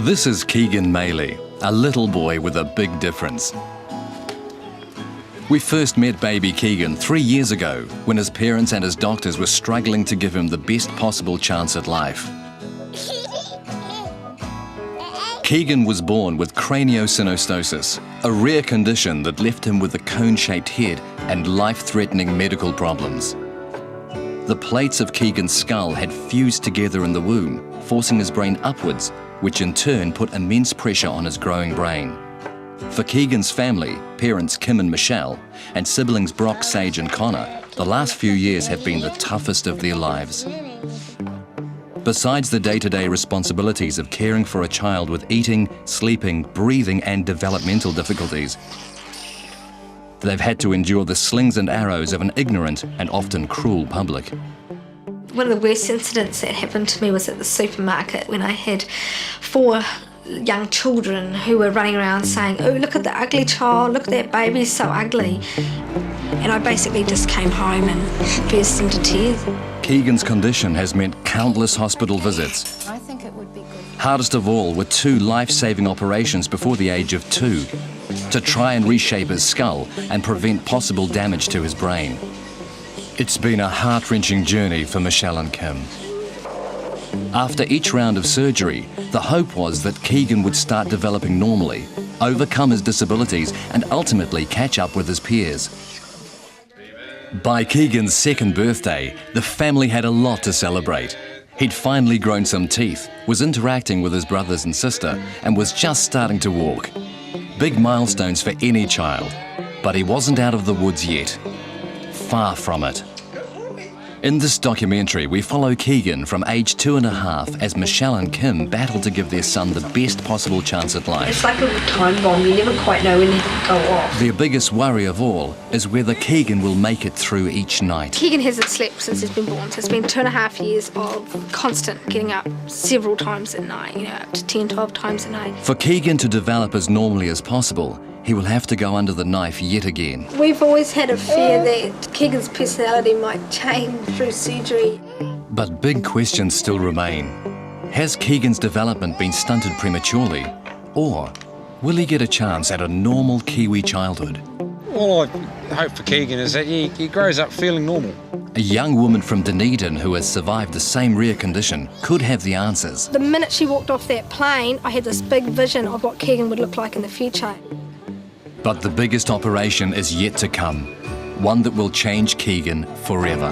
This is Keegan Maley, a little boy with a big difference. We first met baby Keegan 3 years ago when his parents and his doctors were struggling to give him the best possible chance at life. Keegan was born with craniosynostosis, a rare condition that left him with a cone-shaped head and life-threatening medical problems. The plates of Keegan's skull had fused together in the womb, forcing his brain upwards, which in turn put immense pressure on his growing brain. For Keegan's family, parents Kim and Michelle, and siblings Brock, Sage and Connor, the last few years have been the toughest of their lives. Besides the day-to-day responsibilities of caring for a child with eating, sleeping, breathing and developmental difficulties, they've had to endure the slings and arrows of an ignorant and often cruel public. One of the worst incidents that happened to me was at the supermarket when I had 4 young children who were running around saying, "Oh, look at the ugly child, look at that baby, so ugly." And I basically just came home and burst into tears. Keegan's condition has meant countless hospital visits. I think it would be good. Hardest of all were 2 life-saving operations before the age of 2 to try and reshape his skull and prevent possible damage to his brain. It's been a heart-wrenching journey for Michelle and Kim. After each round of surgery, the hope was that Keegan would start developing normally, overcome his disabilities and ultimately catch up with his peers. By Keegan's 2nd birthday, the family had a lot to celebrate. He'd finally grown some teeth, was interacting with his brothers and sister, and was just starting to walk. Big milestones for any child, but he wasn't out of the woods yet. Far from it. In this documentary, we follow Keegan from age 2.5 as Michelle and Kim battle to give their son the best possible chance at life. It's like a time bomb, you never quite know when it will go off. Their biggest worry of all is whether Keegan will make it through each night. Keegan hasn't slept since he's been born, so it's been 2.5 years of constant getting up several times at night, up to 10, 12 times a night. For Keegan to develop as normally as possible, he will have to go under the knife yet again. We've always had a fear that Keegan's personality might change through surgery. But big questions still remain. Has Keegan's development been stunted prematurely? Or will he get a chance at a normal Kiwi childhood? All I hope for Keegan is that he grows up feeling normal. A young woman from Dunedin who has survived the same rare condition could have the answers. The minute she walked off that plane, I had this big vision of what Keegan would look like in the future. But the biggest operation is yet to come, one that will change Keegan forever.